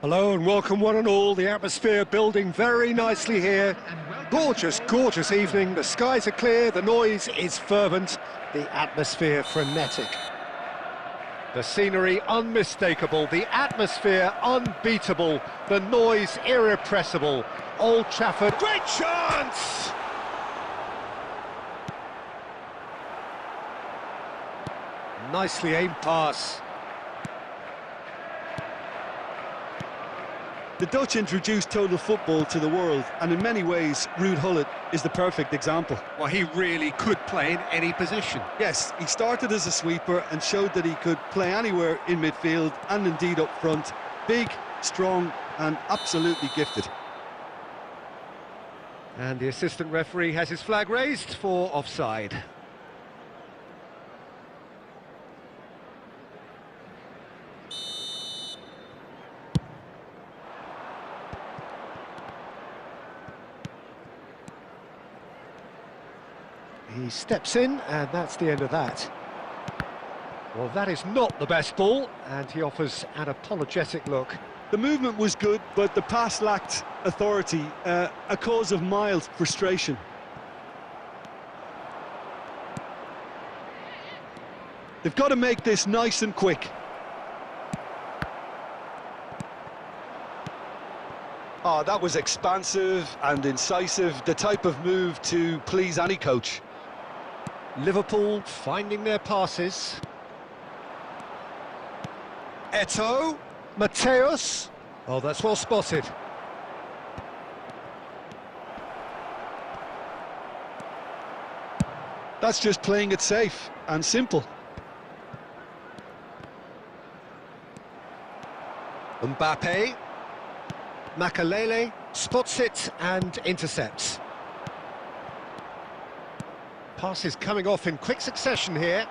Hello and welcome one and all. The atmosphere building very nicely here. Gorgeous, gorgeous evening. The skies are clear, the noise is fervent, the atmosphere frenetic. The scenery unmistakable, the atmosphere unbeatable, the noise irrepressible. Old Trafford, great chance! Nicely aimed pass. The Dutch introduced total football to the world, and in many ways, Ruud Gullit is the perfect example. Well, he really could play in any position. Yes, he started as a sweeper and showed that he could play anywhere in midfield and indeed up front. Big, strong and absolutely gifted. And the assistant referee has his flag raised for offside. He steps in, and that's the end of that. Well, that is not the best ball, and he offers an apologetic look. The movement was good, but the pass lacked authority, a cause of mild frustration. They've got to make this nice and quick. Oh, that was expansive and incisive, the type of move to please any coach. Liverpool finding their passes. Eto'o, Mateus. Oh, that's well spotted. That's just playing it safe and simple. Mbappe. Makalele spots it and intercepts. Passes coming off in quick succession here.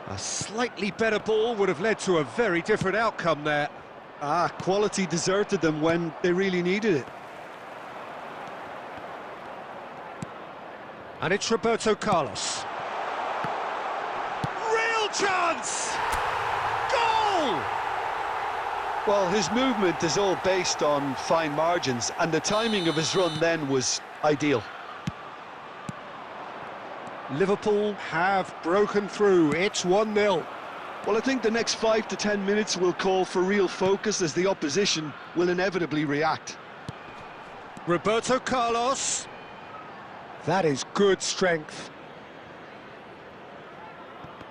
A slightly better ball would have led to a very different outcome there. Quality deserted them when they really needed it. And it's Roberto Carlos. Real chance! Goal! Well, his movement is all based on fine margins, and the timing of his run then was ideal. Liverpool have broken through. It's 1-0. Well, I think the next 5 to 10 minutes will call for real focus as the opposition will inevitably react. Roberto Carlos. That is good strength.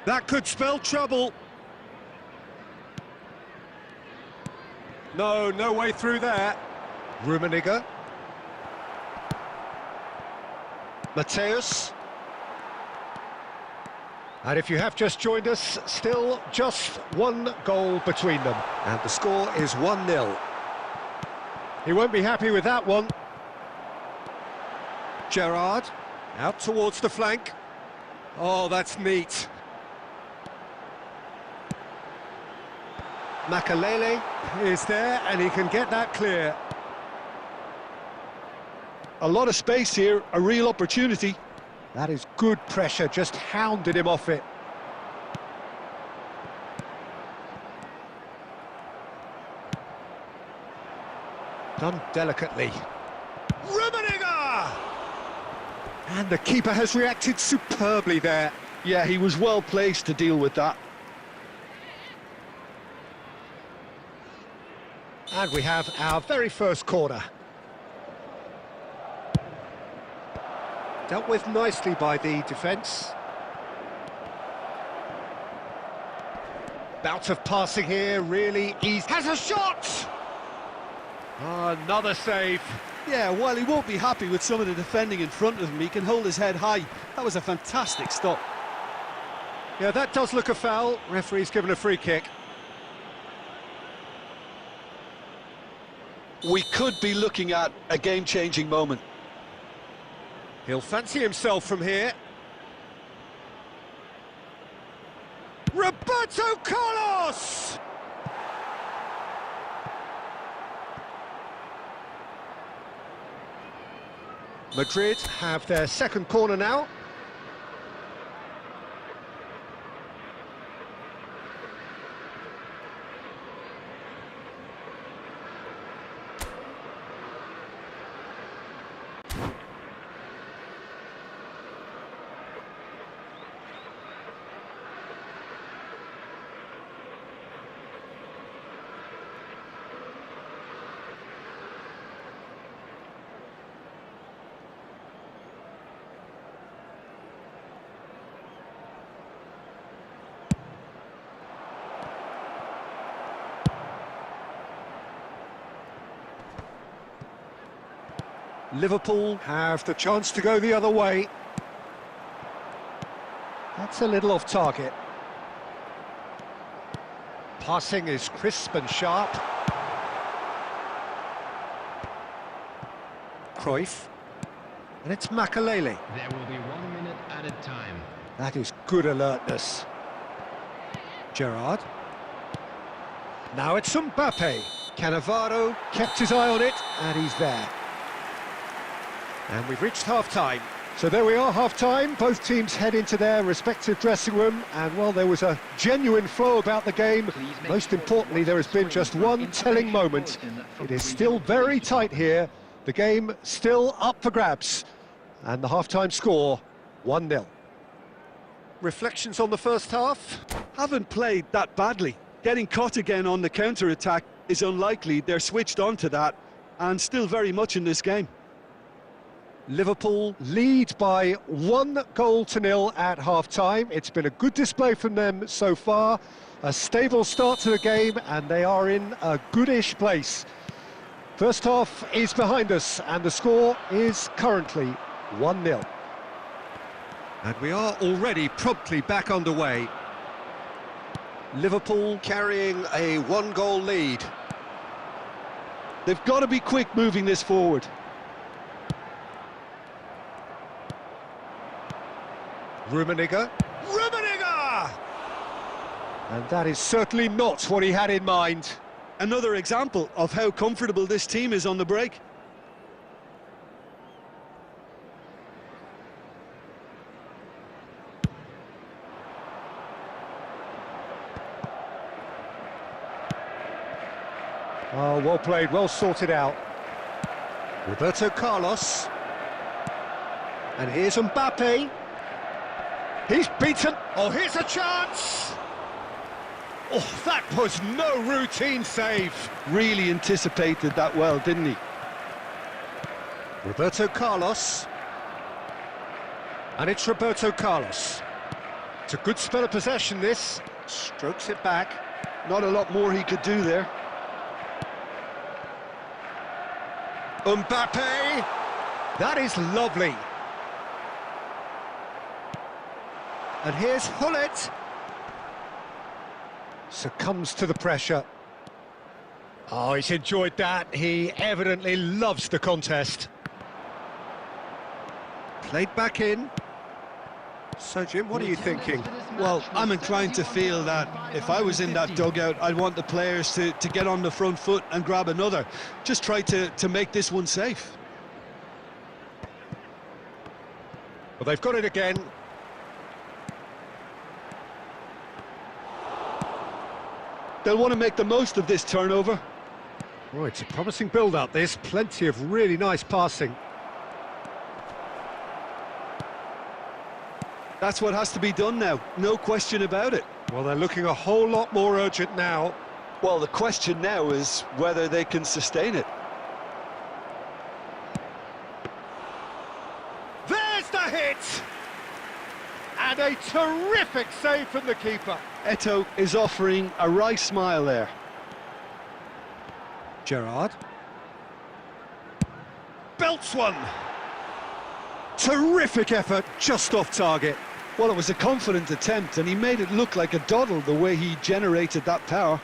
That could spell trouble. No way through there. Rummenigge. Mateus. And if you have just joined us, still just one goal between them. And the score is 1-0. He won't be happy with that one. Gerrard, out towards the flank. Oh, that's neat. Makalele is there, and he can get that clear. A lot of space here, a real opportunity. That is good pressure, just hounded him off it. Done delicately. Rummenigge! And the keeper has reacted superbly there. Yeah, he was well placed to deal with that. And we have our very first corner. Dealt with nicely by the defence. Bout of passing here, really easy. Has a shot! Another save. Yeah, while he won't be happy with some of the defending in front of him, he can hold his head high. That was a fantastic stop. Yeah, that does look a foul. Referee's given a free kick. We could be looking at a game-changing moment. He'll fancy himself from here. Roberto Carlos! Madrid have their second corner now. Liverpool have the chance to go the other way. That's a little off target. Passing is crisp and sharp. Cruyff. And it's Makalele. There will be 1 minute added time. That is good alertness. Gerrard. Now it's Mbappe. Cannavaro kept his eye on it, and he's there. And we've reached half-time. So there we are, half-time. Both teams head into their respective dressing room, and while there was a genuine flow about the game, most importantly, there has been just one telling moment. It is still very tight here. The game still up for grabs. And the half-time score, 1-0. Reflections on the first half? Haven't played that badly. Getting caught again on the counter-attack is unlikely. They're switched on to that, and still very much in this game. Liverpool lead by 1-0 at half-time. It's been a good display from them so far. A stable start to the game, and they are in a goodish place. First half is behind us, and the score is currently 1-0. And we are already promptly back underway. Liverpool carrying a 1-goal lead. They've got to be quick moving this forward. Rummenigge. And that is certainly not what he had in mind. Another example of how comfortable this team is on the break. Oh, well played, well sorted out. Roberto Carlos. And here's Mbappe. He's beaten. Oh, here's a chance. Oh, that was no routine save. Really anticipated that well, didn't he? Roberto Carlos. And it's Roberto Carlos. It's a good spell of possession, this. Strokes it back. Not a lot more he could do there. Mbappe. That is lovely. And here's Hullet. Succumbs to the pressure. Oh, he's enjoyed that. He evidently loves the contest. Played back in. So, Jim, what are you thinking? Well, I'm inclined to feel that if I was in that dugout, I'd want the players to get on the front foot and grab another. Just try to make this one safe. Well, they've got it again. They'll want to make the most of this turnover. Oh, it's a promising build-up, this. Plenty of really nice passing. That's what has to be done now, no question about it. Well, they're looking a whole lot more urgent now. Well, the question now is whether they can sustain it. There's the hit! And a terrific save from the keeper. Eto'o is offering a wry smile there. Gerrard. Belts one. Terrific effort, just off target. Well, it was a confident attempt, and he made it look like a doddle the way he generated that power.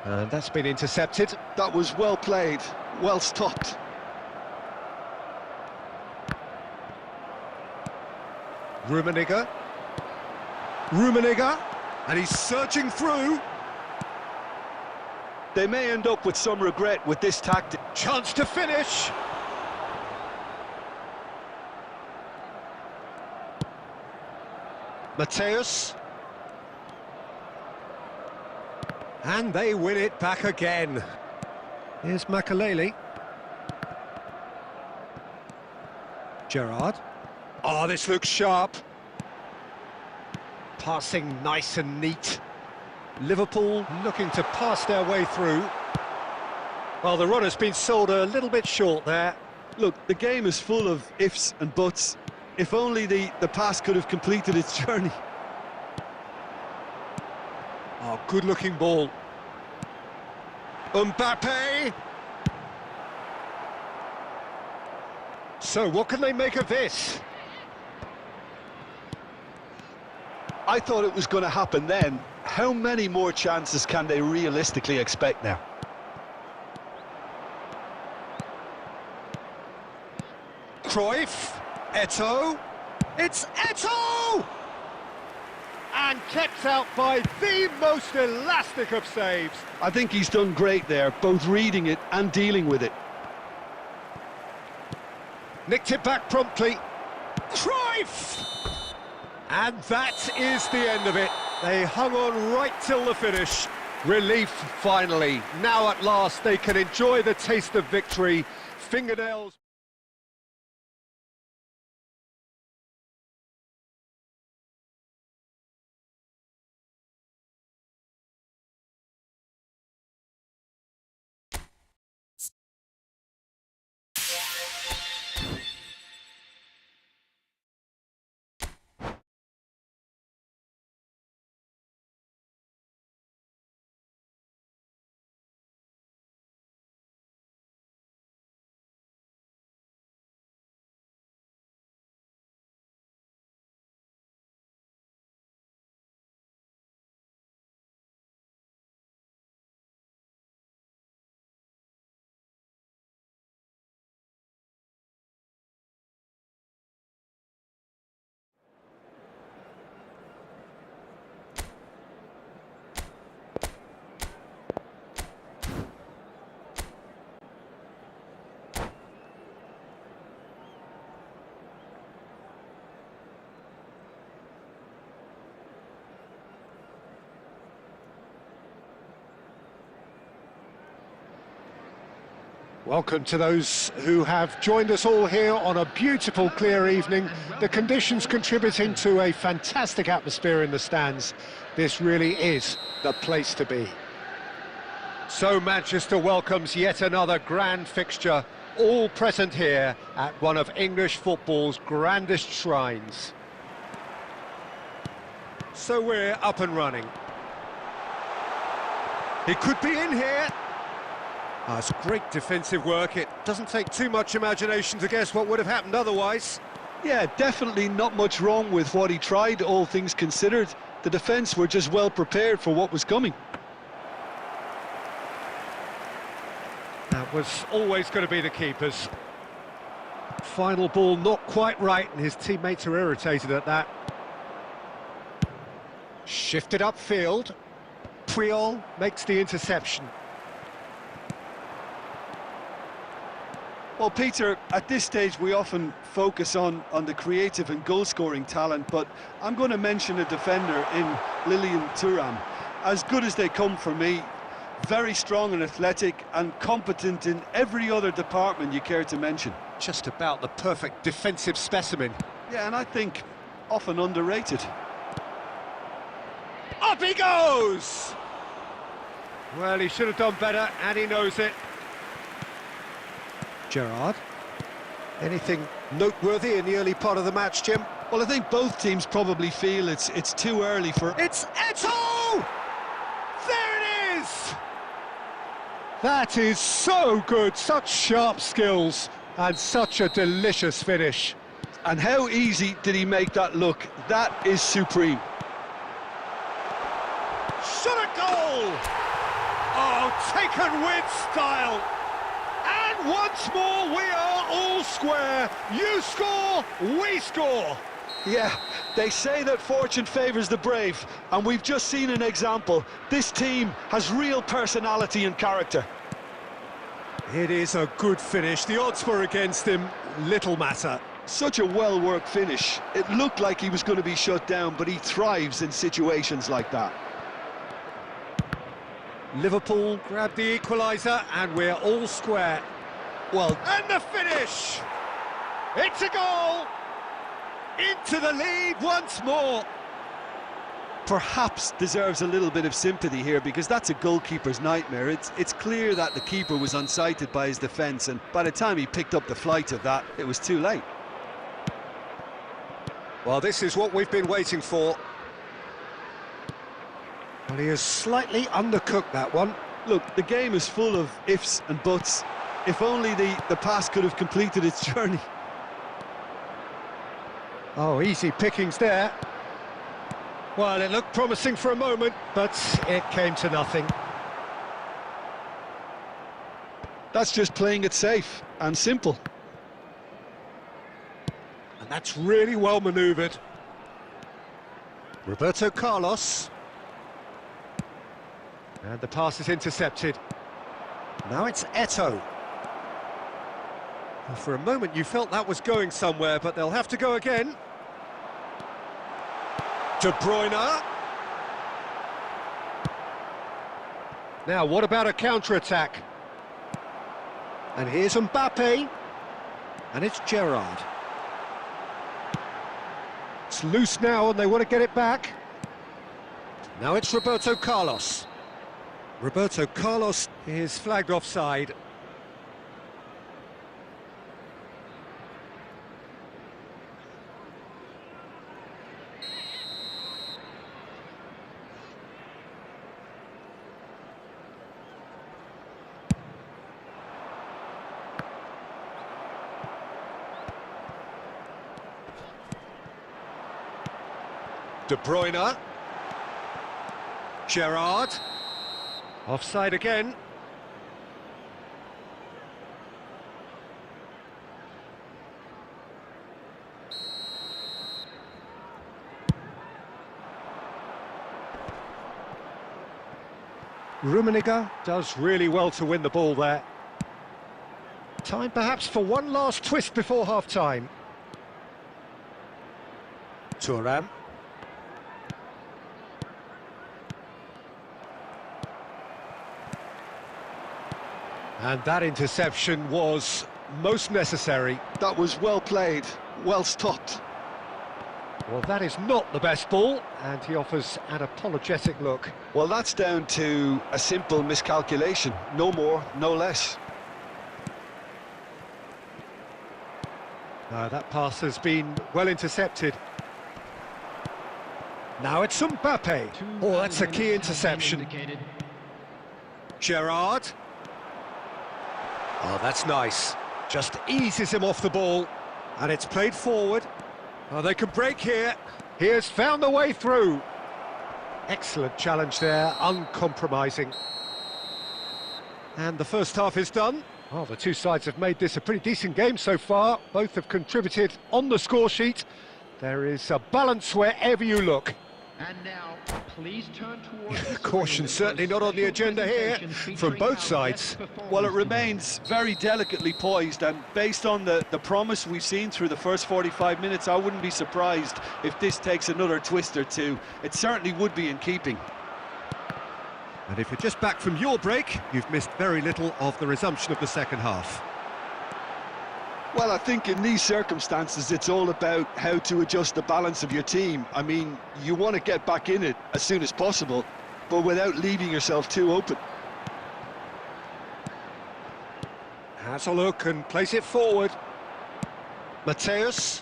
And that's been intercepted. That was well played, well stopped. Rummenigge, and he's surging through. They may end up with some regret with this tactic. Chance to finish. Mateus. And they win it back again. Here's Makaleli. Gerrard. Oh, this looks sharp. Passing nice and neat. Liverpool looking to pass their way through. Well, the run has been sold a little bit short there. Look, the game is full of ifs and buts. If only the pass could have completed its journey. Oh, good-looking ball. Mbappe! So, what can they make of this? I thought it was going to happen then. How many more chances can they realistically expect now? Cruyff, Eto'o, it's Eto'o! And kept out by the most elastic of saves. I think he's done great there, both reading it and dealing with it. Nicked it back promptly. Cruyff! And that is the end of it. They hung on right till the finish. Relief, finally. Now at last they can enjoy the taste of victory. Fingernails... Welcome to those who have joined us all here on a beautiful, clear evening. The conditions contributing to a fantastic atmosphere in the stands. This really is the place to be. So Manchester welcomes yet another grand fixture, all present here at one of English football's grandest shrines. So we're up and running. He could be in here. Oh, it's great defensive work. It doesn't take too much imagination to guess what would have happened otherwise. Yeah, definitely not much wrong with what he tried, all things considered. The defence were just well prepared for what was coming. That was always going to be the keeper's. Final ball not quite right, and his teammates are irritated at that. Shifted upfield. Puyol makes the interception. Well, Peter, at this stage we often focus on the creative and goal-scoring talent, but I'm going to mention a defender in Lilian Thuram. As good as they come for me, very strong and athletic and competent in every other department you care to mention. Just about the perfect defensive specimen. Yeah, and I think often underrated. Up he goes! Well, he should have done better, and he knows it. Gerrard. Anything noteworthy in the early part of the match, Jim? Well, I think both teams probably feel it's too early for... It's Eto'o! There it is! That is so good, such sharp skills, and such a delicious finish. And how easy did he make that look? That is supreme. Shot a goal! Oh, taken with style! And once more, we are all square. You score, we score. Yeah, they say that fortune favours the brave, and we've just seen an example. This team has real personality and character. It is a good finish. The odds were against him, little matter. Such a well-worked finish. It looked like he was going to be shut down, but he thrives in situations like that. Liverpool grabbed the equaliser, and we're all square. Well, and the finish! It's a goal! Into the lead once more. Perhaps deserves a little bit of sympathy here, because that's a goalkeeper's nightmare. It's clear that the keeper was unsighted by his defence, and by the time he picked up the flight of that, it was too late. Well, this is what we've been waiting for. Well, he has slightly undercooked that one. Look, the game is full of ifs and buts. If only the pass could have completed its journey. Oh, easy pickings there. Well, it looked promising for a moment, but it came to nothing. That's just playing it safe and simple. And that's really well manoeuvred. Roberto Carlos. And the pass is intercepted. Now it's Eto'o. Well, for a moment you felt that was going somewhere, but they'll have to go again. De Bruyne. Now, what about a counter-attack? And here's Mbappe. And it's Gerrard. It's loose now, and they want to get it back. Now it's Roberto Carlos. Roberto Carlos is flagged offside. De Bruyne. Gerrard. Offside again. Rummenigge does really well to win the ball there. Time perhaps for one last twist before half-time. Thuram. And that interception was most necessary. That was well played, well stopped. Well, that is not the best ball, and he offers an apologetic look. Well, that's down to a simple miscalculation. No more, no less. That pass has been well intercepted. Now it's Mbappe. Oh, that's a key interception. Gerrard. Oh, that's nice. Just eases him off the ball. And it's played forward. Oh, they can break here. He has found the way through. Excellent challenge there, uncompromising. And the first half is done. Well, the two sides have made this a pretty decent game so far. Both have contributed on the score sheet. There is a balance wherever you look. And now, please turn towards Caution certainly not on the agenda here from both sides. Well, it remains very delicately poised, and based on the promise we've seen through the first 45 minutes, I wouldn't be surprised if this takes another twist or two. It certainly would be in keeping. And if you're just back from your break, you've missed very little of the resumption of the second half. Well, I think in these circumstances, it's all about how to adjust the balance of your team. I mean, you want to get back in it as soon as possible, but without leaving yourself too open. Has a look and plays it forward. Mateus.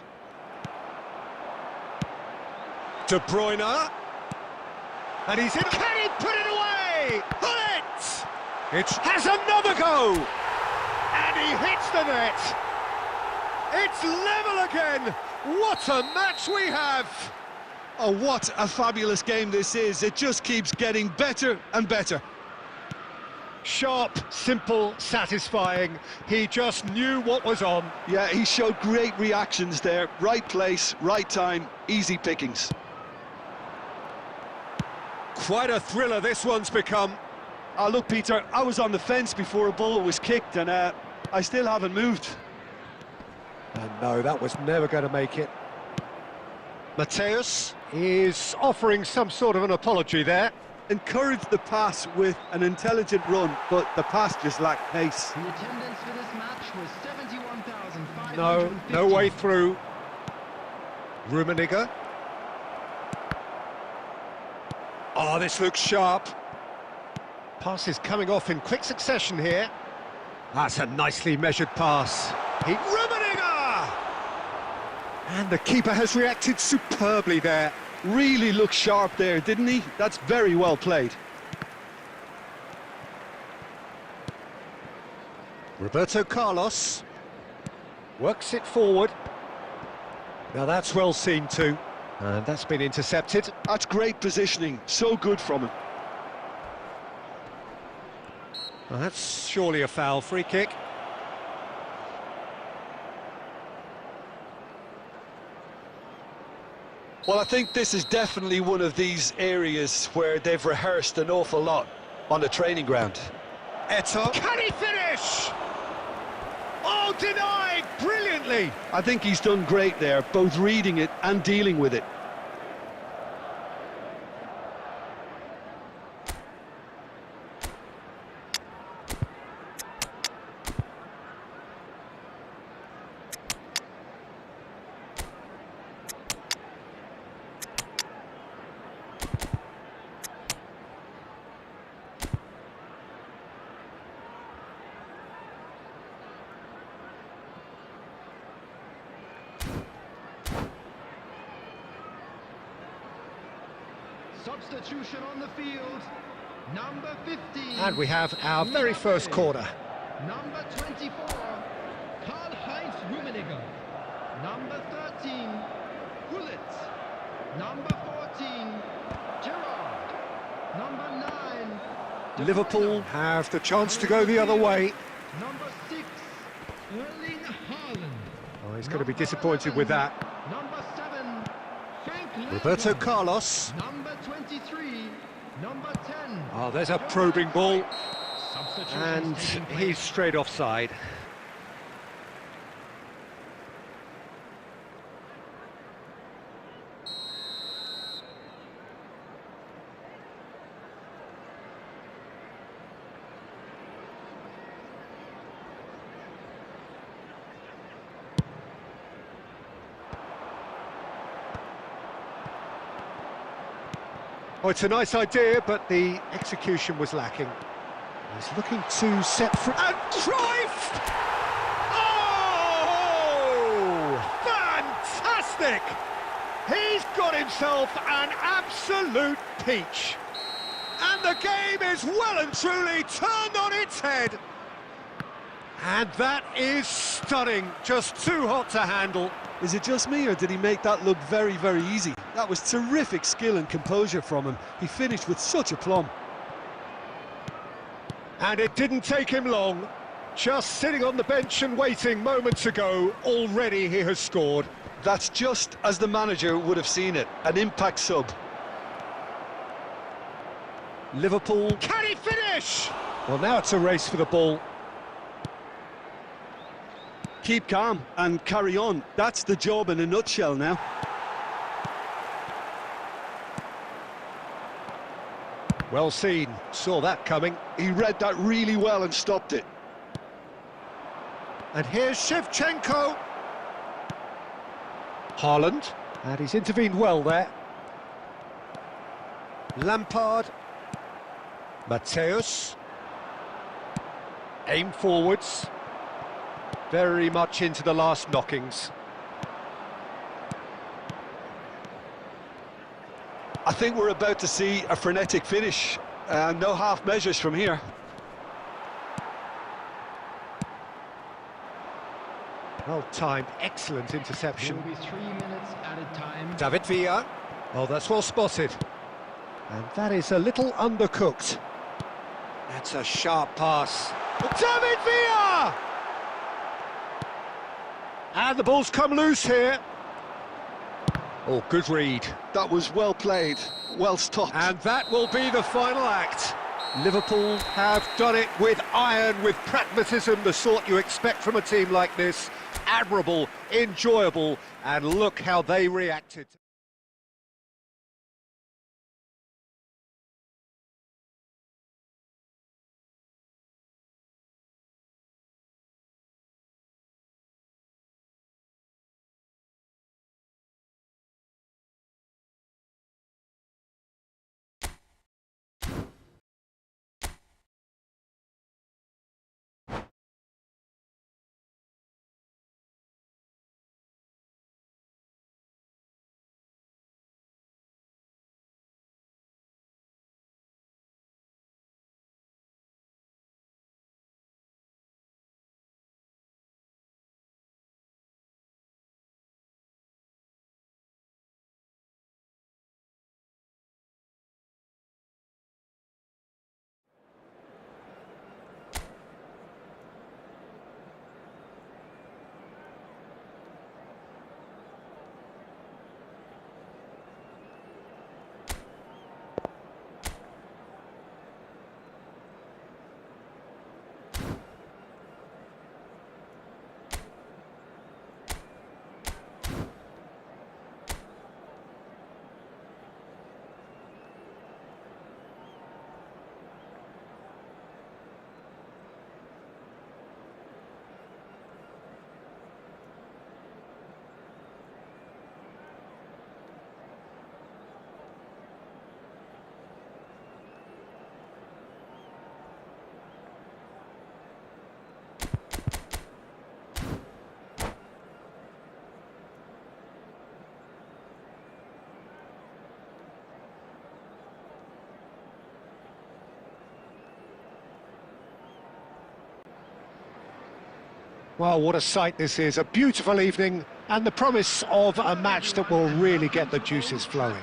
De Bruyne. And he's in. Can he put it away? Bullet! It has another go! And he hits the net! It's level again! What a match we have! Oh, what a fabulous game this is. It just keeps getting better and better. Sharp, simple, satisfying. He just knew what was on. Yeah, he showed great reactions there. Right place, right time, easy pickings. Quite a thriller this one's become. Oh, look, Peter, I was on the fence before a ball was kicked, and I still haven't moved. And no, that was never going to make it. Mateus is offering some sort of an apology there. Encouraged the pass with an intelligent run, but the pass just lacked pace. The attendance for this match was 71,550. No way through. Rummenigge. Oh, this looks sharp. Pass is coming off in quick succession here. That's a nicely measured pass. Rummenigge! And the keeper has reacted superbly there. Really looked sharp there, didn't he? That's very well played. Roberto Carlos works it forward. Now that's well seen too. And that's been intercepted. That's great positioning, so good from him. Well, that's surely a foul. Free kick. Well, I think this is definitely one of these areas where they've rehearsed an awful lot on the training ground. Eto'o. Can he finish? Oh, denied brilliantly. I think he's done great there, both reading it and dealing with it. Substitution on the field, number 15. And we have our very first corner. Number 24, Karl-Heinz Rummenigge. Number 13, Gullit. Number 14, Gerrard. Number 9, Liverpool have the chance to go the other way. Number 6, Erling Haaland. Oh, he's going to be disappointed with that. Number 7, Frank Roberto Lampard. Carlos. Number 23, number 10. Oh, there's a probing ball. Substitutions And taking place. he's straight offside. Oh, it's a nice idea, but the execution was lacking. He's looking to set free. And Cruyff! Oh! Fantastic! He's got himself an absolute peach. And the game is well and truly turned on its head. And that is stunning. Just too hot to handle. Is it just me, or did he make that look very, very easy? That was terrific skill and composure from him. He finished with such aplomb. And it didn't take him long. Just sitting on the bench and waiting moments ago, already he has scored. That's just as the manager would have seen it, an impact sub. Liverpool, can he finish? Well, now it's a race for the ball. Keep calm and carry on. That's the job in a nutshell now. Well seen, saw that coming. He read that really well and stopped it. And here's Shevchenko. Haaland, and he's intervened well there. Lampard. Mateus. Aim forwards. Very much into the last knockings. I think we're about to see a frenetic finish. No half measures from here. Well timed, excellent interception. Will be 3 minutes at a time. David Villa. Oh, that's well spotted. And that is a little undercooked. That's a sharp pass. David Villa! And the ball's come loose here. Oh, good read. That was well played, well stopped. And that will be the final act. Liverpool have done it with iron, with pragmatism, the sort you expect from a team like this. Admirable, enjoyable, and look how they reacted. Well, what a sight this is, a beautiful evening and the promise of a match that will really get the juices flowing.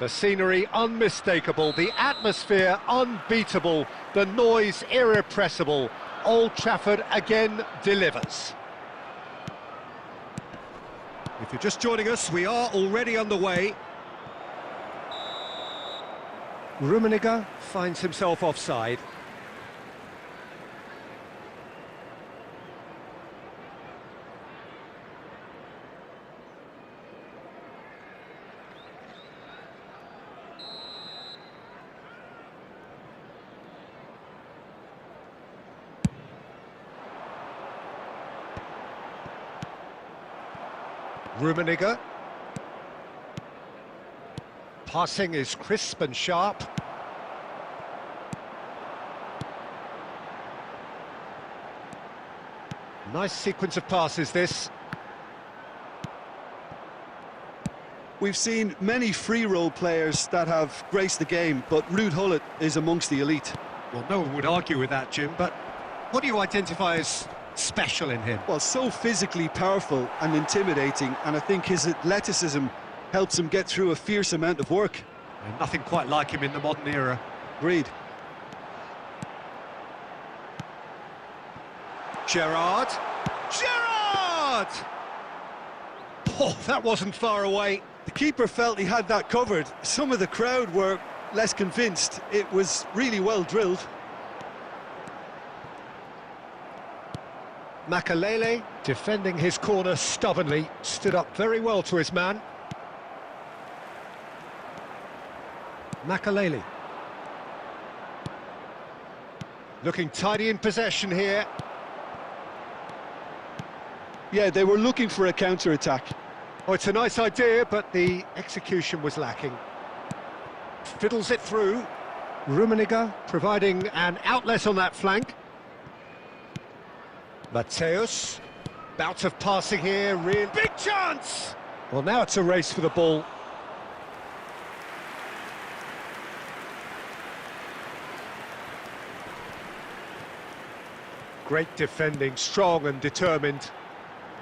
The scenery unmistakable, the atmosphere unbeatable, the noise irrepressible. Old Trafford again delivers. If you're just joining us, we are already underway. Rummenigge finds himself offside. Rummenigge. Passing is crisp and sharp. Nice sequence of passes, this. We've seen many free role players that have graced the game, but Ruud Gullit is amongst the elite. Well, no one would argue with that, Jim, but what do you identify as special in him? Well, so physically powerful and intimidating, and I think his athleticism Helps him get through a fierce amount of work. And nothing quite like him in the modern era. Agreed. Gerrard! Gerrard! Oh, that wasn't far away. The keeper felt he had that covered. Some of the crowd were less convinced. It was really well drilled. Makalele, defending his corner stubbornly, stood up very well to his man. Makalele. Looking tidy in possession here. Yeah, they were looking for a counter-attack. Oh, it's a nice idea, but the execution was lacking. Fiddles it through. Rummenigge providing an outlet on that flank. Mateus. Bout of passing here, real big chance! Well, now it's a race for the ball. Great defending, strong and determined.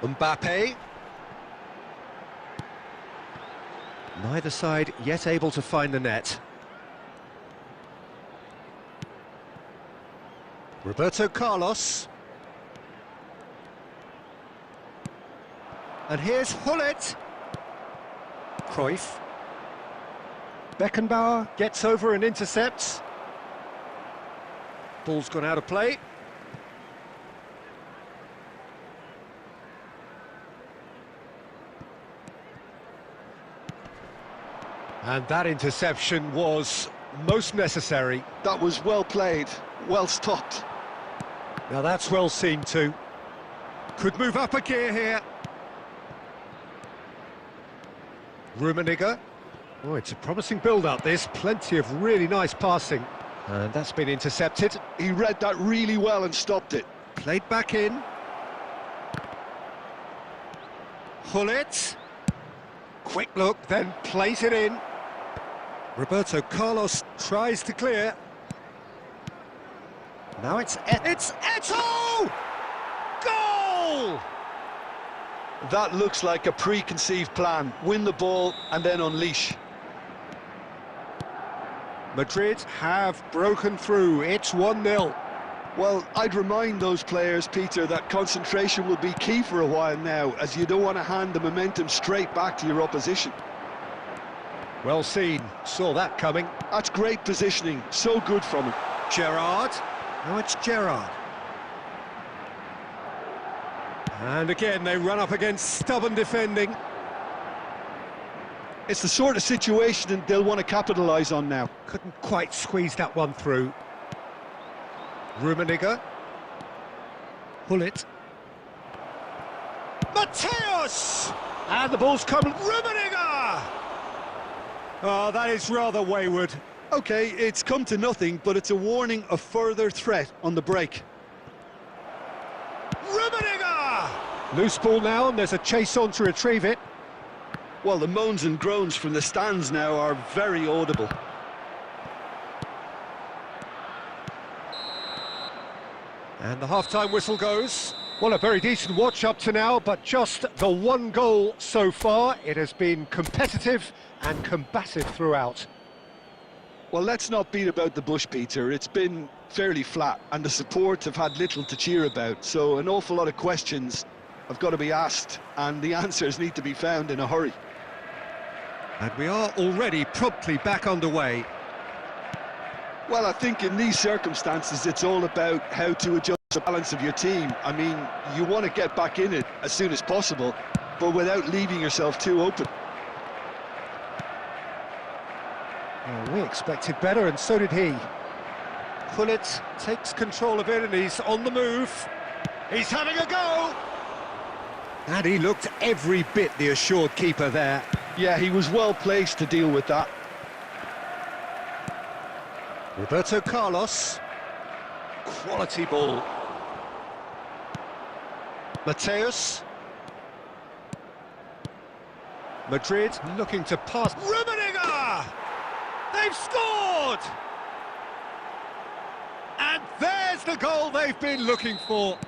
Mbappe. Neither side yet able to find the net. Roberto Carlos. And here's Hullet. Cruyff. Beckenbauer gets over and intercepts. Ball's gone out of play. And that interception was most necessary. That was well played, well stopped. Now that's well seen too. Could move up a gear here. Rummenigge. Oh, it's a promising build-up this. Plenty of really nice passing. And that's been intercepted. He read that really well and stopped it. Played back in. Hullet. Quick look, then plays it in. Roberto Carlos tries to clear. Now it's Eto'o! Goal! That looks like a preconceived plan. Win the ball and then unleash. Madrid have broken through. It's 1-0. Well, I'd remind those players, Peter, that concentration will be key for a while now, as you don't want to hand the momentum straight back to your opposition. Well seen. Saw that coming. That's great positioning. So good from him. Gerrard. Now it's Gerrard. And again, they run up against stubborn defending. It's the sort of situation they'll want to capitalise on now. Couldn't quite squeeze that one through. Rummenigge. Hullet. Mateus! And the ball's come. Rummenigge! Oh, that is rather wayward. OK, it's come to nothing, but it's a warning of further threat on the break. Rummenigge! Loose ball now, and there's a chase on to retrieve it. Well, the moans and groans from the stands now are very audible. And the half-time whistle goes. Well, a very decent watch up to now, but just the one goal so far. It has been competitive and combative throughout. Well, let's not beat about the bush, Peter. It's been fairly flat, and the support have had little to cheer about. So an awful lot of questions have got to be asked, and the answers need to be found in a hurry. And we are already promptly back underway. Well, I think in these circumstances, it's all about how to adjust the balance of your team. I mean, you want to get back in it as soon as possible, but without leaving yourself too open. Well, we expected better, and so did he. Hullet takes control of it, and he's on the move. He's having a go! And he looked every bit the assured keeper there. Yeah, he was well placed to deal with that. Roberto Carlos. Quality ball. Mateus. Madrid looking to pass. Rummenigge! They've scored! And there's the goal they've been looking for.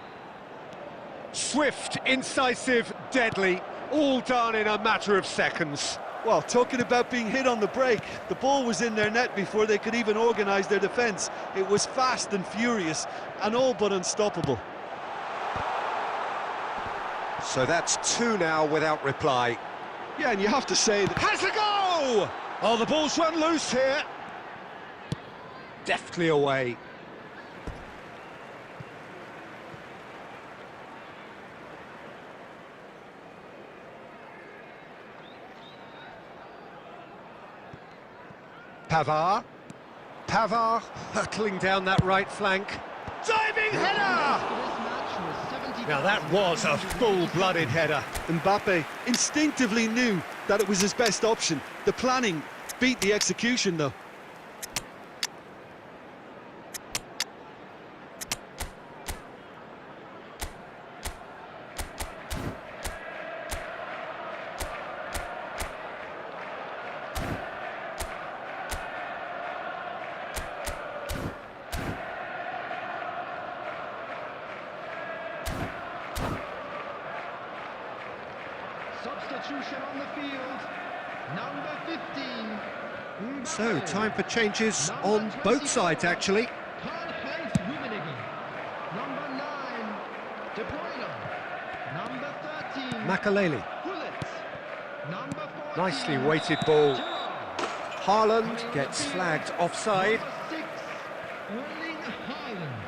Swift, incisive, deadly, all done in a matter of seconds. Well, talking about being hit on the break, the ball was in their net before they could even organise their defence. It was fast and furious, and all but unstoppable. So that's two now without reply. Yeah, and you have to say that... Has a go! Oh, the ball's run loose here. Deftly away. Pavard hurtling down that right flank. Diving header! Now that was a full-blooded header. Mbappe instinctively knew that it was his best option. The planning beat the execution, though. Substitution on the field, number 15. So, time for changes on both sides, actually. Karl-Heinz Rummenigge. Number 9, De Bruyne. Number 13, Makaleli. Gullit. Number 14, Nicely weighted ball. Giroud. Haaland gets flagged offside. Number 6, Erling Haaland.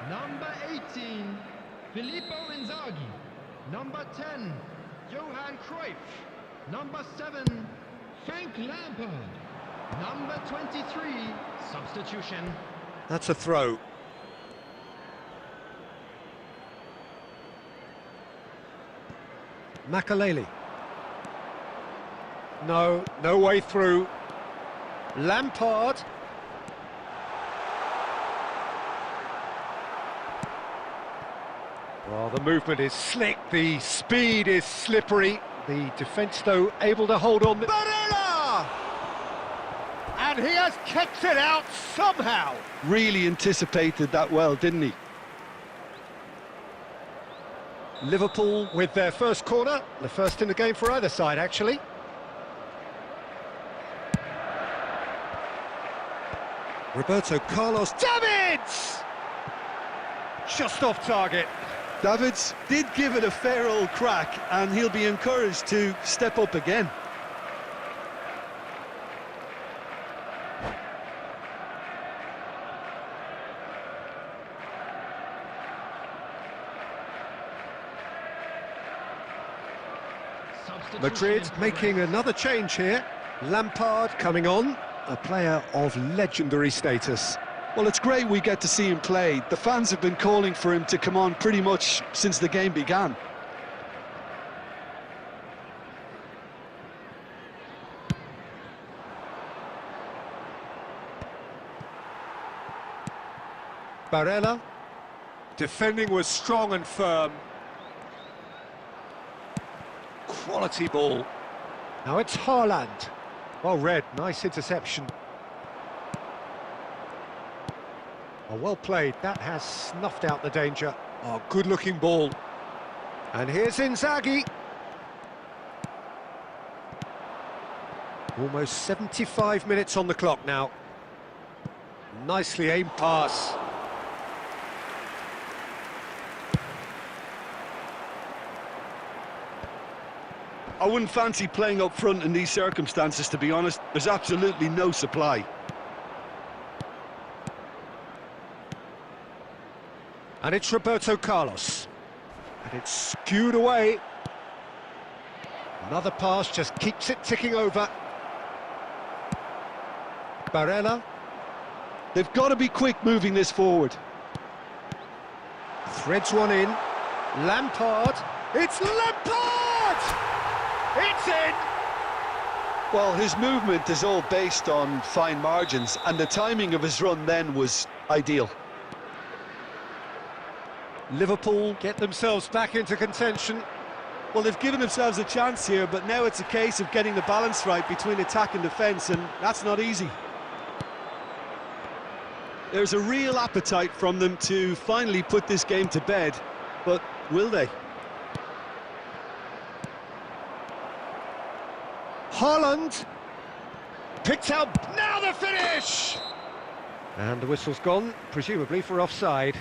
Number 18, Filippo Inzaghi. Number 10, Johan Cruyff. Number 7, Frank Lampard. Number 23, substitution. That's a throw. Makaleli. No way through. Lampard. Well, the movement is slick, the speed is slippery. The defence, though, able to hold on. Barella! And he has kept it out somehow. Really anticipated that well, didn't he? Liverpool with their first corner, the first in the game for either side, actually. Roberto Carlos. Davids! Just off target. Davids did give it a fair old crack, and he'll be encouraged to step up again. Madrid making another change here. Lampard coming on, a player of legendary status. Well, it's great we get to see him play. The fans have been calling for him to come on pretty much since the game began. Barella. Defending was strong and firm. Quality ball. Now it's Haaland. Well read, nice interception. Oh, well played, that has snuffed out the danger. Oh, good-looking ball. And here's Inzaghi. Almost 75 minutes on the clock now. Nicely aimed pass. I wouldn't fancy playing up front in these circumstances, to be honest. There's absolutely no supply. And it's Roberto Carlos. And it's skewed away. Another pass just keeps it ticking over. Barella. They've got to be quick moving this forward. Threads one in. Lampard. It's Lampard! It's in! Well, his movement is all based on fine margins, and the timing of his run then was ideal. Liverpool get themselves back into contention. Well, they've given themselves a chance here, but now it's a case of getting the balance right between attack and defence, and that's not easy. There's a real appetite from them to finally put this game to bed, but will they? Haaland. Picked out. Now the finish! And the whistle's gone, presumably for offside.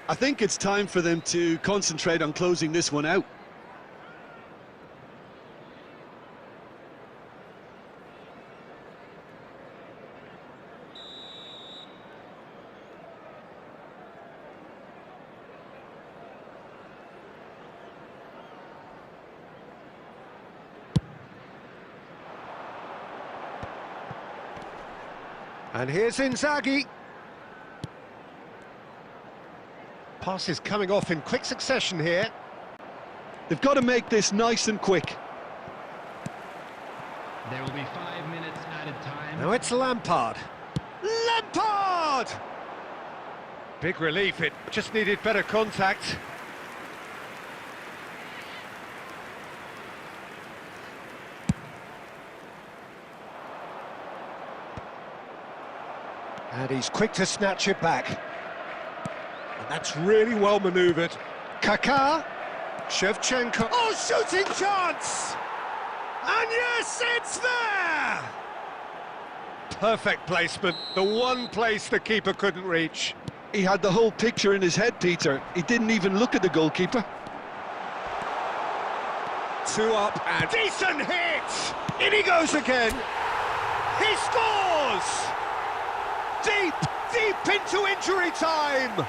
I think it's time for them to concentrate on closing this one out. And here's Inzaghi. Passes coming off in quick succession here. They've got to make this nice and quick. There will be 5 minutes added time. Now it's Lampard. Lampard! Big relief, it just needed better contact. And he's quick to snatch it back. And that's really well manoeuvred. Kaká, Shevchenko. Oh, shooting chance! And yes, it's there! Perfect placement, the one place the keeper couldn't reach. He had the whole picture in his head, Peter. He didn't even look at the goalkeeper. 2 up and decent hit! In he goes again. He scores! Deep into injury time!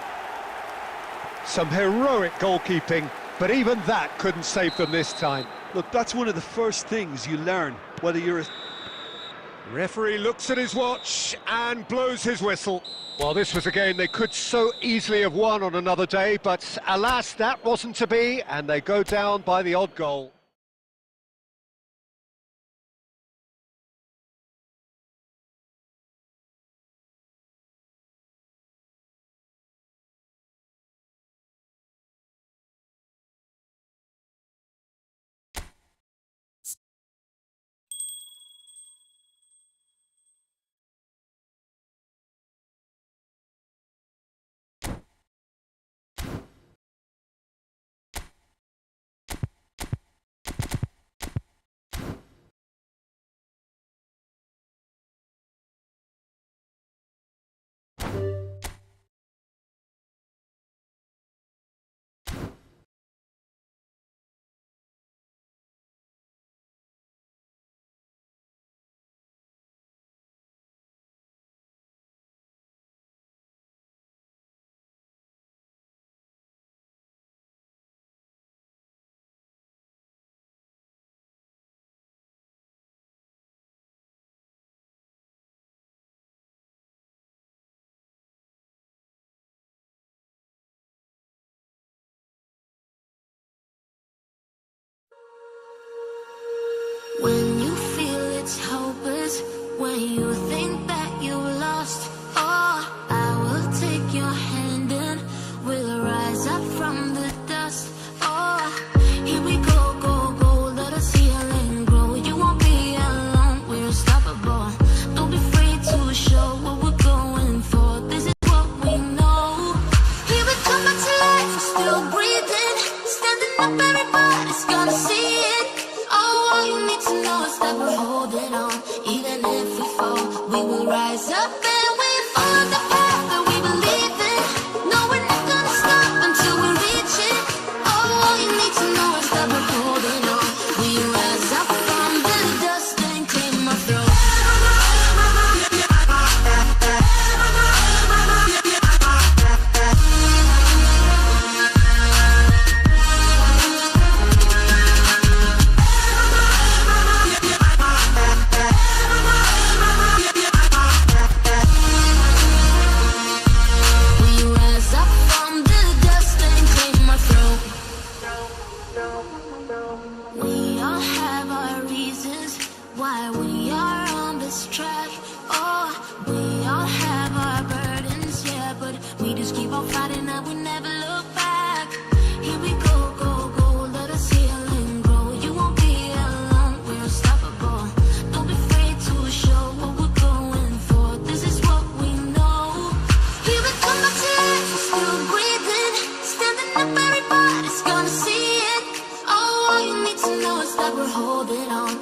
Some heroic goalkeeping, but even that couldn't save them this time. Look, that's one of the first things you learn, whether you're a... Referee looks at his watch and blows his whistle. Well, this was a game they could so easily have won on another day, but alas, that wasn't to be, and they go down by the odd goal. When you feel it's hopeless, when you think that you lost, oh, I will take your hand and we'll rise up from the dust. Oh, here we go, go, go, let us heal and grow. You won't be alone, we're unstoppable. Don't be afraid to show what we're going for. This is what we know. Here we come back to life, we're still breathing. Standing up, everybody's gonna see it. All you need to know is that we're holding on. Even if we fall, we will rise up and we follow the path that we believe in. No, we're not gonna stop until we reach it. All you need to know is that we're holding on. We rise up from the dust and clear my throat. We all have our reasons why we are on this track. Oh, we all have our burdens, yeah, but we just keep on fighting and we never look back. Here we go, go, go, let us heal and grow. You won't be alone, we're unstoppable. Don't be afraid to show what we're going for. This is what we know. Here we come back to life, we're still breathing. Standing up, everybody's gonna see it. All you need to know is that we're holding on.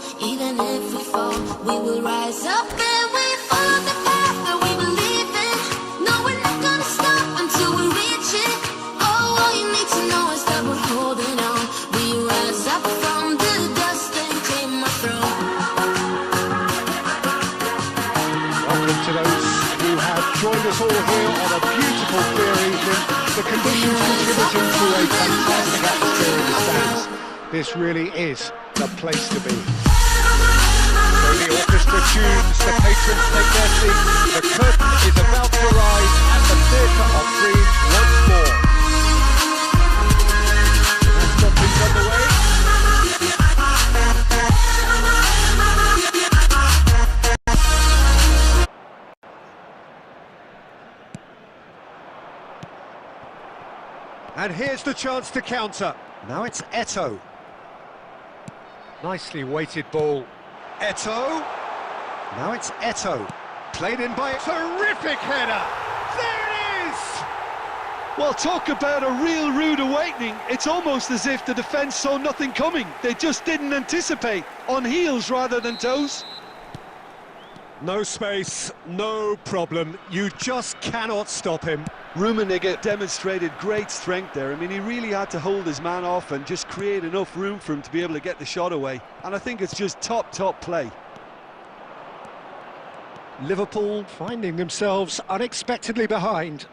fall. We will rise up and we follow the path that we believe in. No, we're not gonna stop until we reach it. Oh, all you need to know is that we're holding on. We rise up from the dust and claim our throne. Welcome to those who have joined us all here on a beautiful clear evening. The conditions contributing to a fantastic atmosphere in the stands. This really is the place to be. So the orchestra tunes, the patrons take their seats. The curtain is about to rise at the Theatre of Dreams once more. That's got things underway. And here's the chance to counter. Now it's Eto'o. Nicely weighted ball. Eto'o. Now it's Eto'o. Played in by a terrific header. There it is! Well, talk about a real rude awakening. It's almost as if the defence saw nothing coming. They just didn't anticipate. On heels rather than toes. No space, no problem. You just cannot stop him. Rummenigge demonstrated great strength there. I mean, he really had to hold his man off and just create enough room for him to be able to get the shot away. And I think it's just top play. Liverpool finding themselves unexpectedly behind.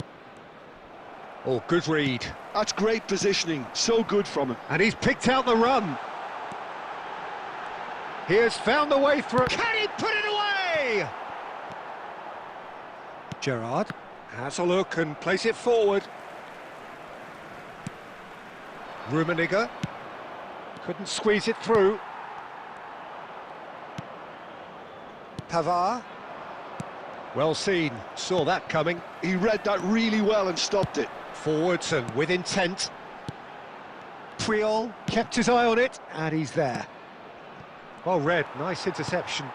Oh, good read. That's great positioning. So good from him. And he's picked out the run. He has found the way through. Can he put it away? Gerrard has a look and plays it forward. Rummenigge couldn't squeeze it through. Pavard. Well seen, saw that coming. He read that really well and stopped it. Forwards and with intent. Puyol kept his eye on it, and he's there. Well read, nice interception.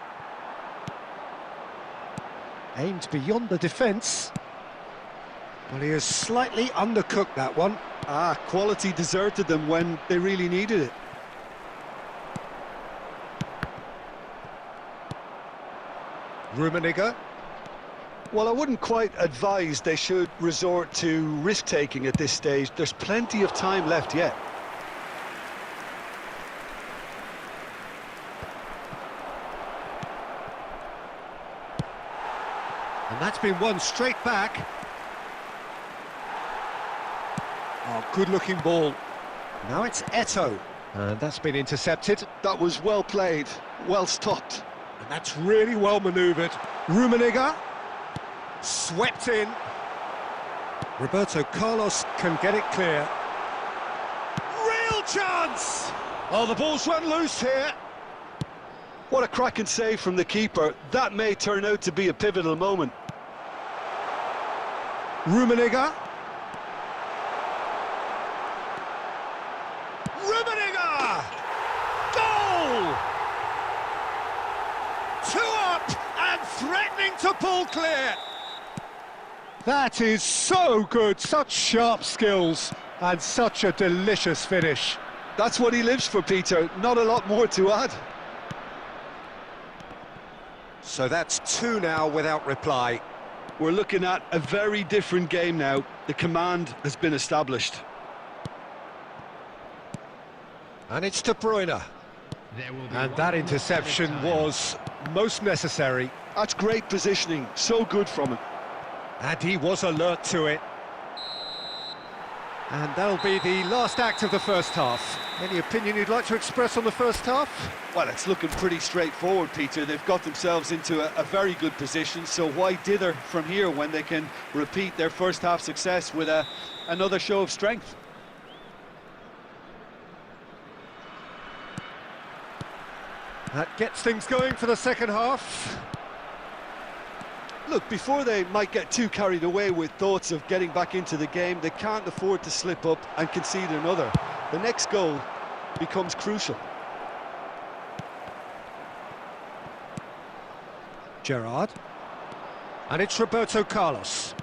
Aimed beyond the defence. Well, he has slightly undercooked that one. Quality deserted them when they really needed it. Rummenigge. Well, I wouldn't quite advise they should resort to risk-taking at this stage. There's plenty of time left yet. And that's been won straight back. Oh, good-looking ball. Now it's Eto'o. And that's been intercepted. That was well played, well stopped. And that's really well manoeuvred. Rummenigge. Swept in. Roberto Carlos can get it clear. Real chance! Oh, the ball's run loose here. What a cracking save from the keeper. That may turn out to be a pivotal moment. Rummenigge. Rummenigge! Goal! 2 up and threatening to pull clear. That is so good, such sharp skills and such a delicious finish. That's what he lives for, Peter. Not a lot more to add. So that's 2 now without reply. We're looking at a very different game now. The command has been established. And it's De Bruyne. And that interception was most necessary. That's great positioning, so good from him. And he was alert to it. And that'll be the last act of the first half. Any opinion you'd like to express on the first half? Well, it's looking pretty straightforward, Peter. They've got themselves into a very good position, so why dither from here when they can repeat their first half success with another show of strength? That gets things going for the second half. Look, before they might get too carried away with thoughts of getting back into the game, they can't afford to slip up and concede another. The next goal becomes crucial. Gerrard. And it's Roberto Carlos.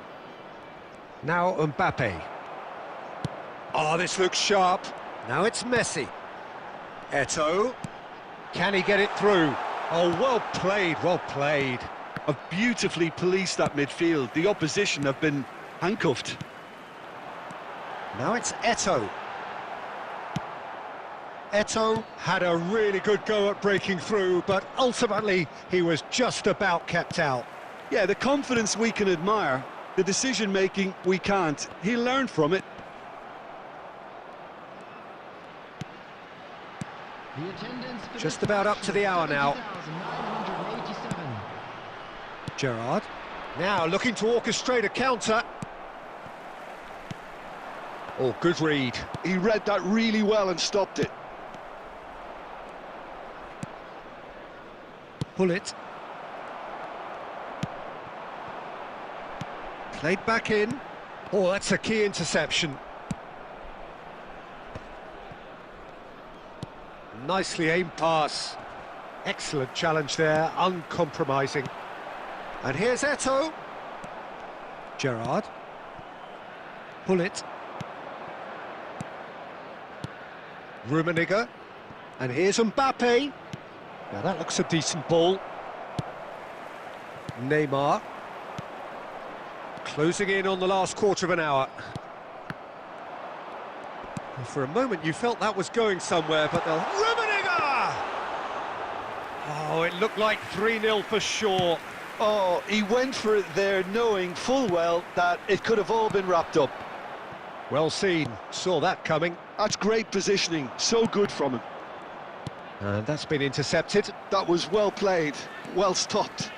Now Mbappe. Oh, this looks sharp. Now it's Messi. Eto'o. Can he get it through? Oh, well played, well played. Have beautifully policed that midfield. The opposition have been handcuffed. Now it's Eto'o. Eto'o had a really good go at breaking through, but ultimately he was just about kept out. Yeah, the confidence we can admire, the decision-making we can't. He learned from it. The attendance for Just this about match up to the hour now. 70,987. Gerrard, now looking to orchestrate a counter. Oh, good read. He read that really well and stopped it. Pull it. Played back in. Oh, that's a key interception. Nicely aimed pass. Excellent challenge there, uncompromising. And here's Eto'o. Gerrard. Pull it. Rummenigge. And here's Mbappe. Now that looks a decent ball. Neymar. Closing in on the last quarter of an hour. Well, for a moment you felt that was going somewhere, but they'll... Rummenigge! Oh, it looked like 3-0 for sure. Oh, he went for it there, knowing full well that it could have all been wrapped up. Well seen, saw that coming. That's great positioning, so good from him. And that's been intercepted. That was well played, well stopped.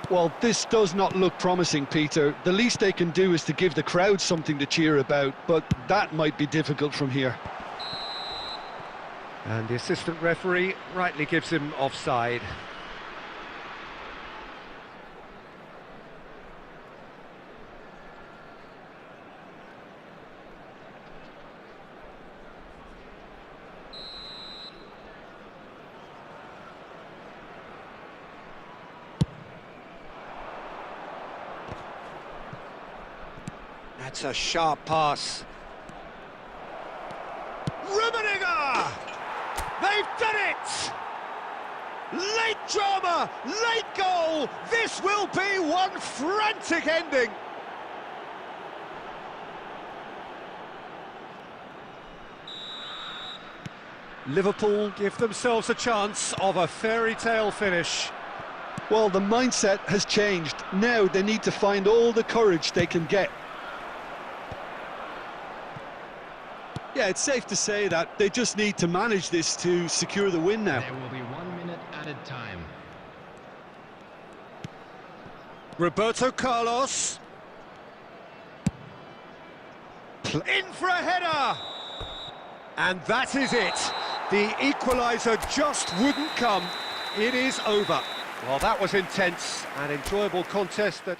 Well, this does not look promising, Peter. The least they can do is to give the crowd something to cheer about, but that might be difficult from here. And the assistant referee rightly gives him offside. That's a sharp pass. Rummenigge! They've done it! Late drama, late goal! This will be one frantic ending! Liverpool give themselves a chance of a fairy tale finish. Well, the mindset has changed. Now they need to find all the courage they can get. Yeah, it's safe to say that they just need to manage this to secure the win now. There will be 1 minute added time. Roberto Carlos. In for a header! And that is it. The equaliser just wouldn't come. It is over. Well, that was intense and enjoyable contest that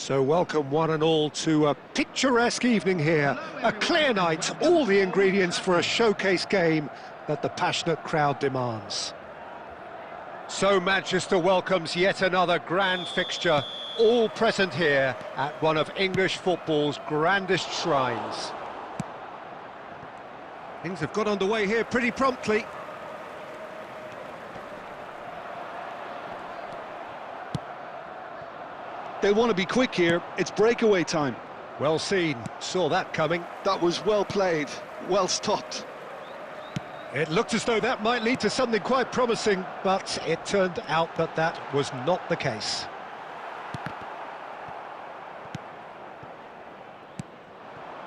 So welcome one and all to a picturesque evening here. A clear night, all the ingredients for a showcase game that the passionate crowd demands. So Manchester welcomes yet another grand fixture, all present here at one of English football's grandest shrines. Things have got underway here pretty promptly. They want to be quick here. It's breakaway time. Well seen, saw that coming. That was well played, well stopped. It looked as though that might lead to something quite promising, but it turned out that that was not the case.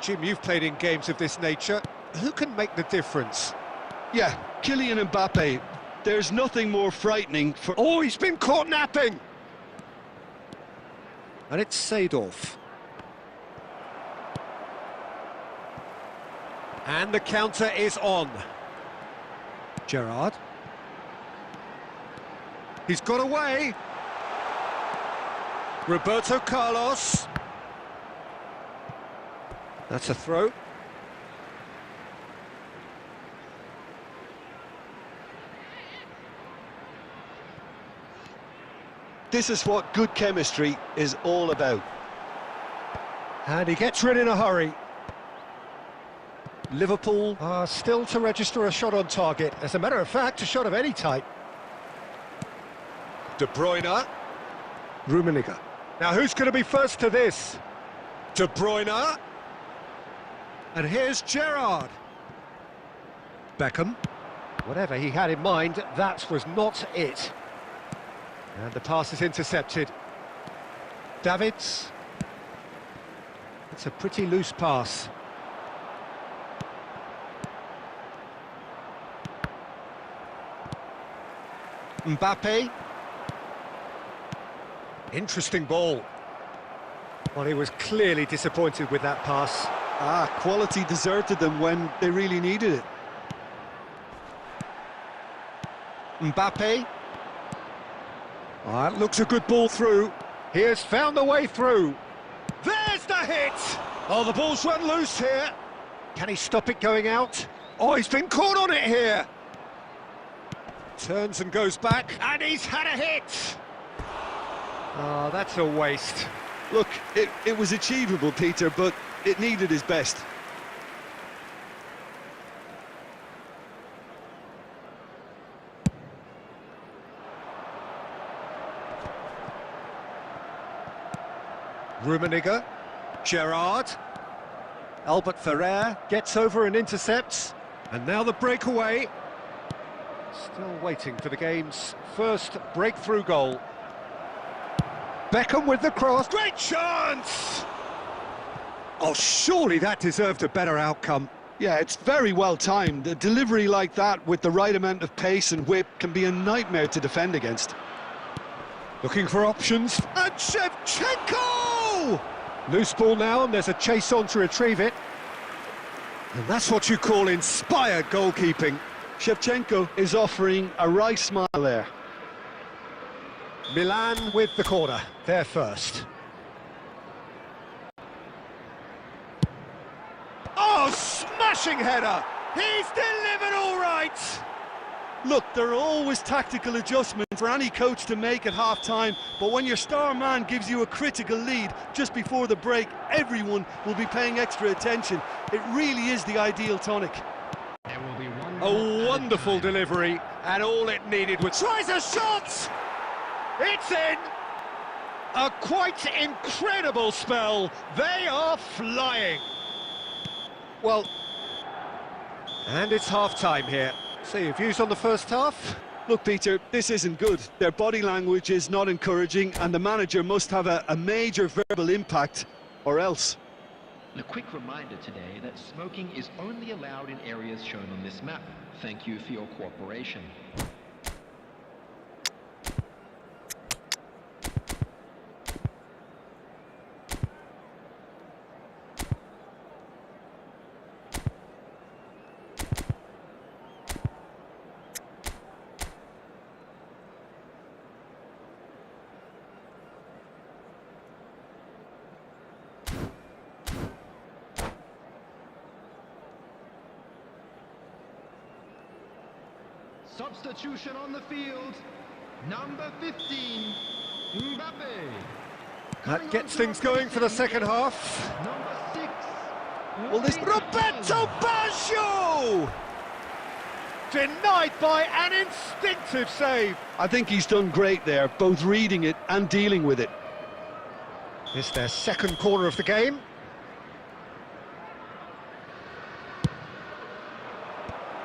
Jim, you've played in games of this nature. Who can make the difference? Yeah, Kylian Mbappe. There's nothing more frightening for... Oh, he's been caught napping! And it's Seedorf. And the counter is on. Gerrard. He's got away. Roberto Carlos. That's a throw. This is what good chemistry is all about. And he gets rid in a hurry. Liverpool are still to register a shot on target. As a matter of fact, a shot of any type. De Bruyne. Rummenigge. Now who's going to be first to this? De Bruyne. And here's Gerrard. Beckham. Whatever he had in mind, that was not it. And the pass is intercepted. Davids. It's a pretty loose pass. Mbappe. Interesting ball. Well, he was clearly disappointed with that pass. Quality deserted them when they really needed it. Mbappe. That looks a good ball through. He has found the way through. There's the hit! Oh, the ball's run loose here. Can he stop it going out? Oh, he's been caught on it here. Turns and goes back, and he's had a hit! Oh, that's a waste. Look, it was achievable, Peter, but it needed his best. Rummenigge, Gerrard, Albert Ferrer gets over and intercepts, and now the breakaway. Still waiting for the game's first breakthrough goal. Beckham with the cross, great chance! Oh, surely that deserved a better outcome. Yeah, it's very well timed. A delivery like that with the right amount of pace and whip can be a nightmare to defend against. Looking for options, and Shevchenko! Loose ball now, and there's a chase on to retrieve it. And that's what you call inspired goalkeeping. Shevchenko is offering a wry smile there. Milan with the corner, they're first. Oh, smashing header! He's delivered all right! Look, there are always tactical adjustments for any coach to make at half-time, but when your star man gives you a critical lead just before the break, everyone will be paying extra attention. It really is the ideal tonic. A wonderful delivery, and all it needed was... Tries a shot! It's in! A quite incredible spell. They are flying. Well, and it's half-time here. So your views on the first half? Look, Peter, this isn't good. Their body language is not encouraging, and the manager must have a major verbal impact, or else. A quick reminder today that smoking is only allowed in areas shown on this map. Thank you for your cooperation. Substitution on the field. Number 15, Mbappe. That gets things going for the second half. Number 6. Well, this Roberto Baggio! Denied by an instinctive save. I think he's done great there, both reading it and dealing with it. It's their second corner of the game.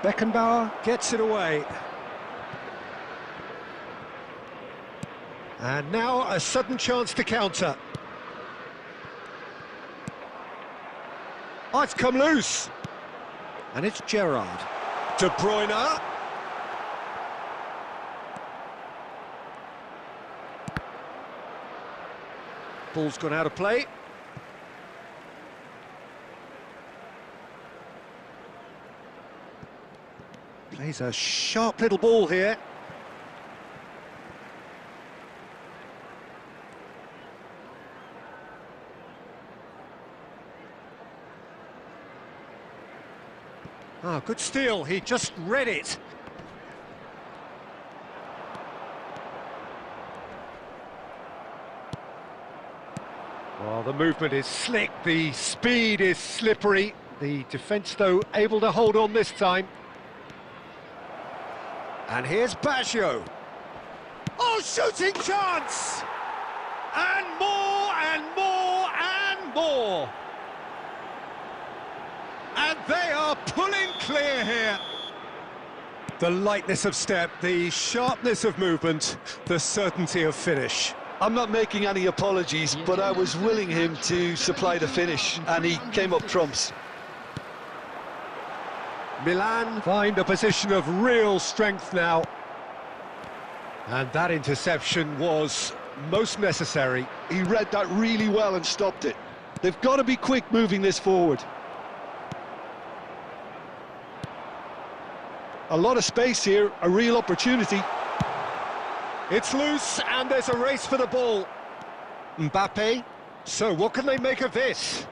Beckenbauer gets it away. And now a sudden chance to counter. Oh, it's come loose. And it's Gerrard. De Bruyne. Ball's gone out of play. Plays a sharp little ball here. Ah, good steal, he just read it. Well, the movement is slick, the speed is slippery. The defence, though, able to hold on this time. And here's Baggio. Oh, shooting chance! And more, and more, and more! And they are pulling clear here. The lightness of step, the sharpness of movement, the certainty of finish. I'm not making any apologies, but I was willing him to supply the finish, and he came up trumps. Milan find a position of real strength now. And that interception was most necessary. He read that really well and stopped it. They've got to be quick moving this forward. A lot of space here, a real opportunity. It's loose and there's a race for the ball. Mbappe. So what can they make of this?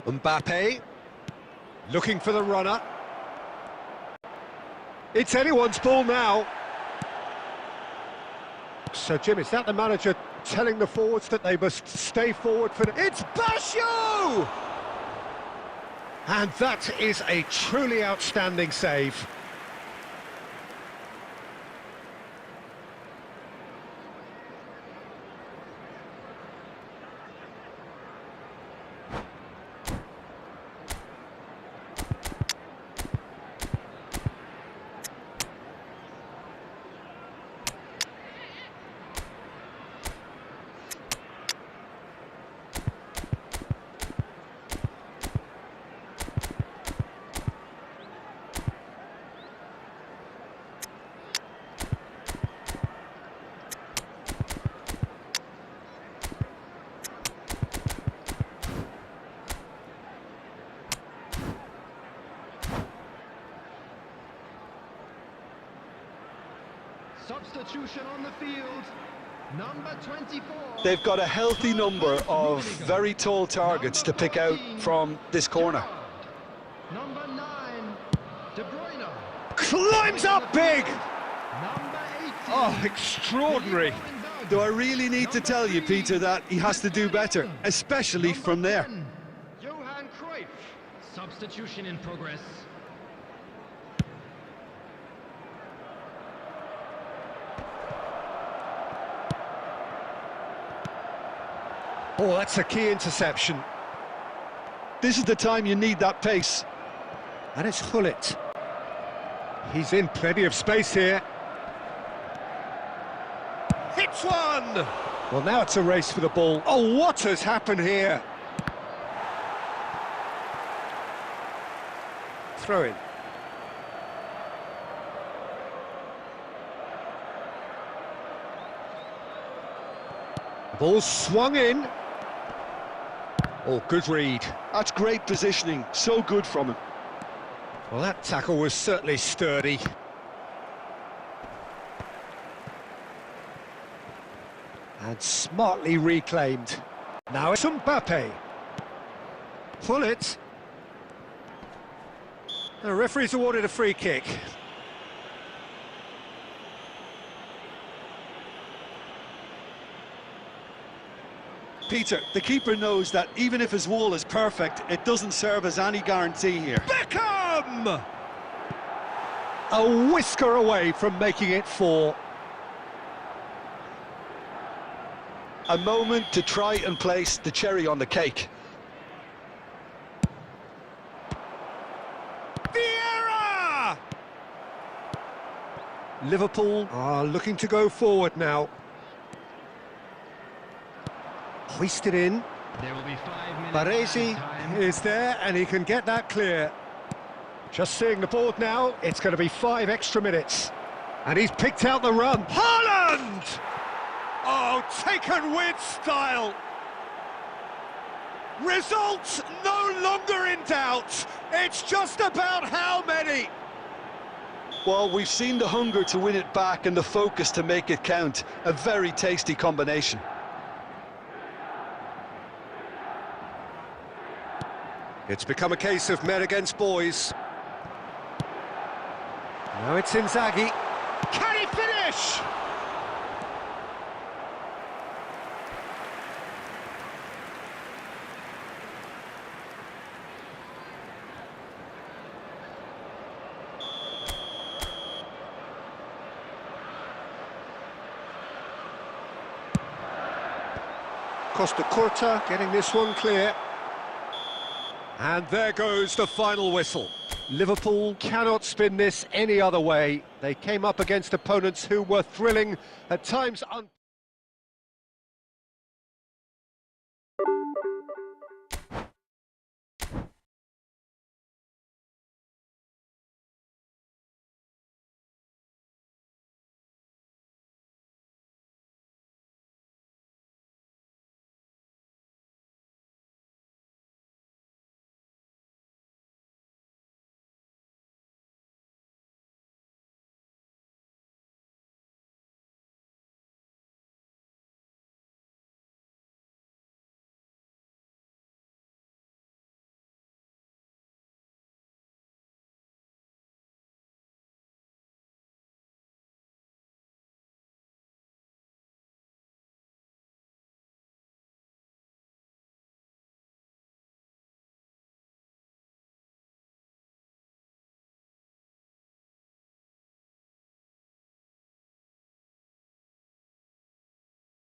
Mbappe. Looking for the runner. It's anyone's ball now. So, Jim, is that the manager telling the forwards that they must stay forward for... It's Baggio! And that is a truly outstanding save. Substitution on the field. Number 24. They've got a healthy number of very tall targets to pick out from this corner. Number 9, De Bruyne. Climbs up big! Number 18. Oh, extraordinary. Do I really need to tell you, Peter, that he has to do better, especially from there? Johan Cruyff. Substitution in progress. Oh, that's a key interception. This is the time you need that pace. And it's Hullet. He's in plenty of space here. Hits one! Well, now it's a race for the ball. Oh, what has happened here? Throw in. The ball swung in. Oh, good read. That's great positioning, so good from him. Well, that tackle was certainly sturdy. And smartly reclaimed. Now it's Mbappe. Pull it. The referee's awarded a free kick. Peter, the keeper knows that even if his wall is perfect, it doesn't serve as any guarantee here. Beckham! A whisker away from making it 4. A moment to try and place the cherry on the cake. Vieira! Liverpool are looking to go forward now. Hoisted in. There will be 5 minutes. Baresi time. is there and he can get that clear. Just seeing the board now, it's going to be 5 extra minutes. And he's picked out the run. Haaland! Oh, taken with style. Results no longer in doubt. It's just about how many. Well, we've seen the hunger to win it back and the focus to make it count. A very tasty combination. It's become a case of men against boys. Now it's Inzaghi. Can he finish? Costa Curta getting this one clear. And there goes the final whistle. Liverpool cannot spin this any other way. They came up against opponents who were thrilling, at times